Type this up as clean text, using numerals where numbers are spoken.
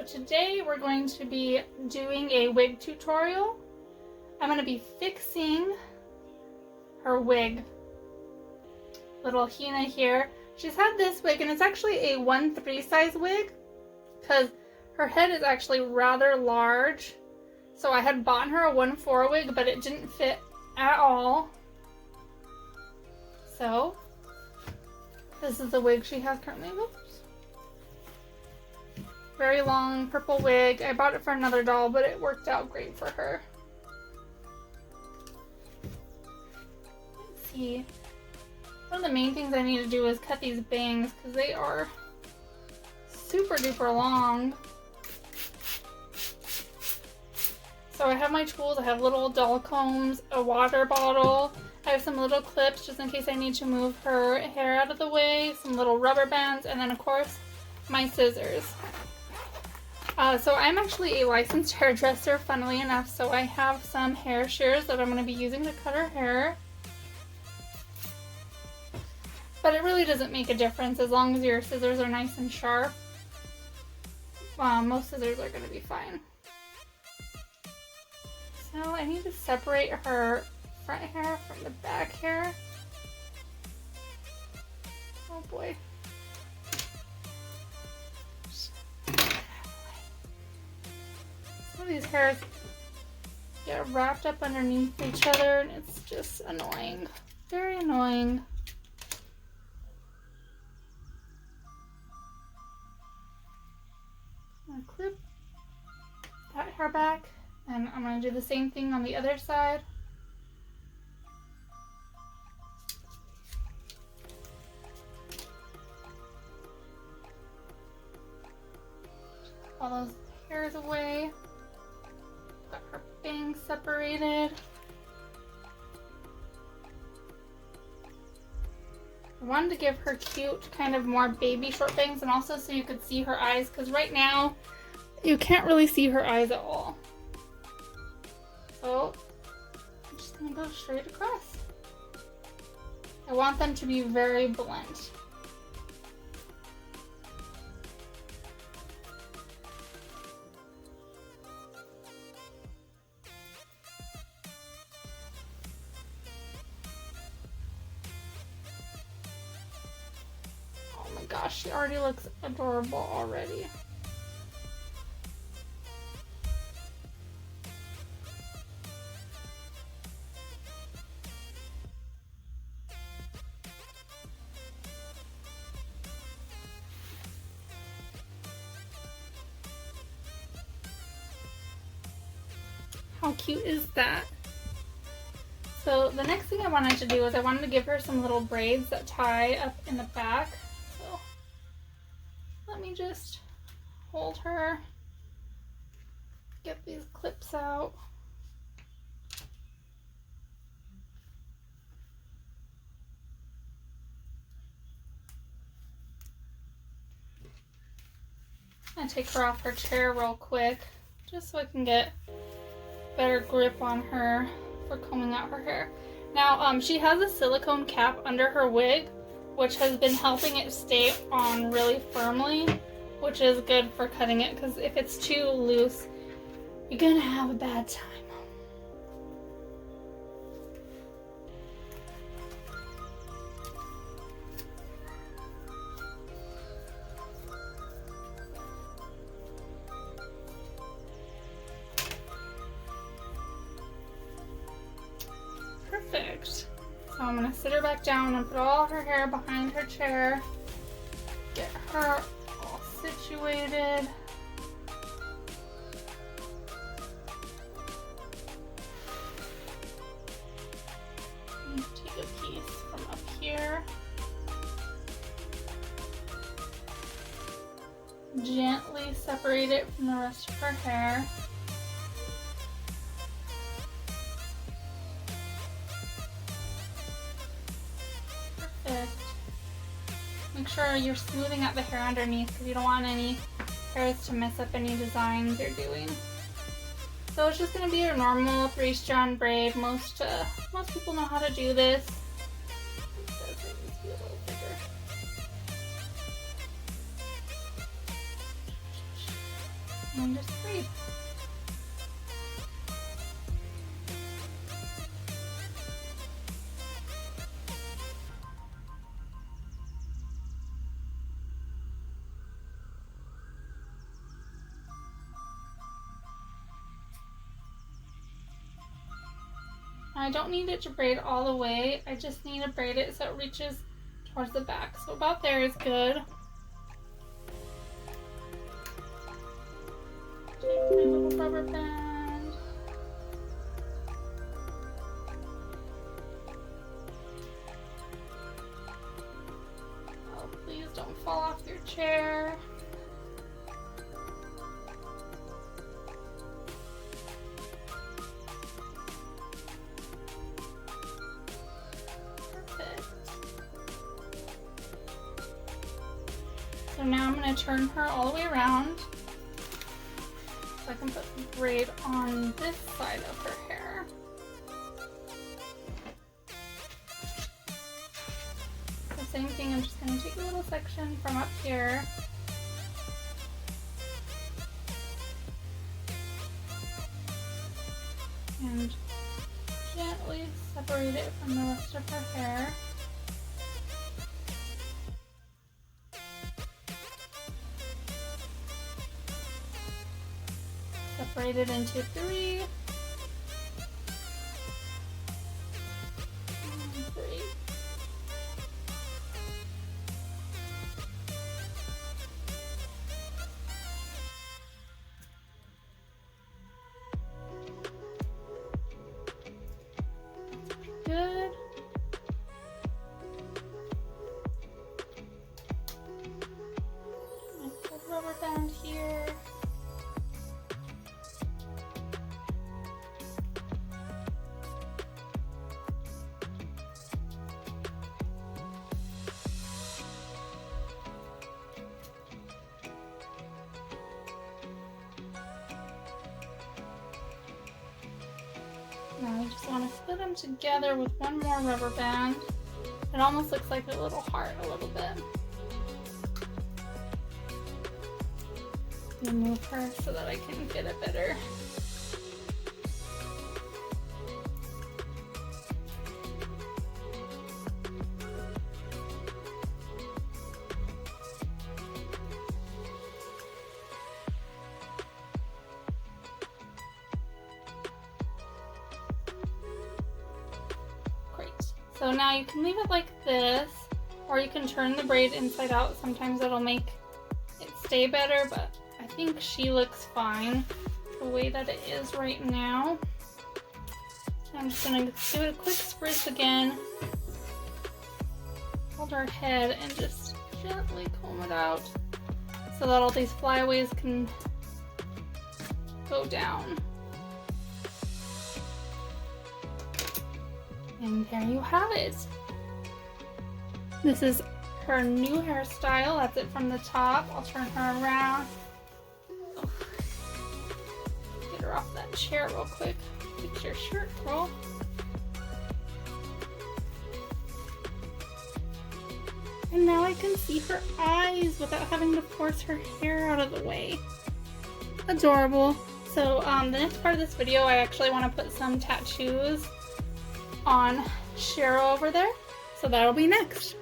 today we're going to be doing a wig tutorial. I'm going to be fixing her wig. Little Hina here. She's had this wig and it's actually a 1/3 size wig because her head is actually rather large. So I had bought her a 1/4 wig, but it didn't fit at all. So this is the wig she has currently. Oops. Very long purple wig. I bought it for another doll, but it worked out great for her. Let's see. One of the main things I need to do is cut these bangs because they are super duper long. So I have my tools. I have little doll combs, a water bottle. I have some little clips just in case I need to move her hair out of the way, some little rubber bands, and then of course my scissors. So I'm actually a licensed hairdresser, funnily enough, so I have some hair shears that I'm going to be using to cut her hair. But it really doesn't make a difference as long as your scissors are nice and sharp. Most scissors are going to be fine. So I need to separate her front hair from the back hair. Oh boy. Some of these hairs get wrapped up underneath each other and it's just annoying. Very annoying. I'm going to clip that hair back and I'm going to do the same thing on the other side. All those hairs away. Got her bangs separated. I wanted to give her cute, kind of more baby short bangs and also so you could see her eyes because right now you can't really see her eyes at all. So I'm just going to go straight across. I want them to be very blunt. Gosh, she already looks adorable already. How cute is that? So the next thing I wanted to do is I wanted to give her some little braids that tie up in the back. Let me just hold her, get these clips out. And take her off her chair real quick, just so I can get better grip on her for combing out her hair. Now, she has a silicone cap under her wig, which has been helping it stay on really firmly, which is good for cutting it because if it's too loose, you're gonna have a bad time. Perfect. So I'm going to sit her back down and put all her hair behind her chair. Get her all situated. Take a piece from up here. Gently separate it from the rest of her hair. Make sure you're smoothing out the hair underneath because you don't want any hairs to mess up any designs you're doing. So it's just going to be your normal 3-strand braid. Most people know how to do this. It does need to be a little bigger. and just braid. I don't need it to braid all the way, I just need to braid it so it reaches towards the back. So about there is good. Take my little rubber band. Oh, please don't fall off your chair. So now I'm going to turn her all the way around so I can put the braid on this side of her hair. The same thing, I'm just going to take a little section from up here and gently separate it from the rest of her hair. Separate it into 3. 3. Good. Put a rubber band here. Now I just want to put them together with one more rubber band. It almost looks like a little heart a little bit. I'm gonna move her so that I can get it better. So now you can leave it like this, or you can turn the braid inside out. Sometimes it'll make it stay better, but I think she looks fine the way that it is right now. I'm just gonna give it a quick spritz again. Hold her head and just gently comb it out so that all these flyaways can go down. And there you have it. This is her new hairstyle. That's it from the top. I'll turn her around. Oh. Get her off that chair real quick. Fix your shirt, girl. And now I can see her eyes without having to force her hair out of the way. Adorable. So the next part of this video, I actually want to put some tattoos on Cheryl over there, so that'll be next.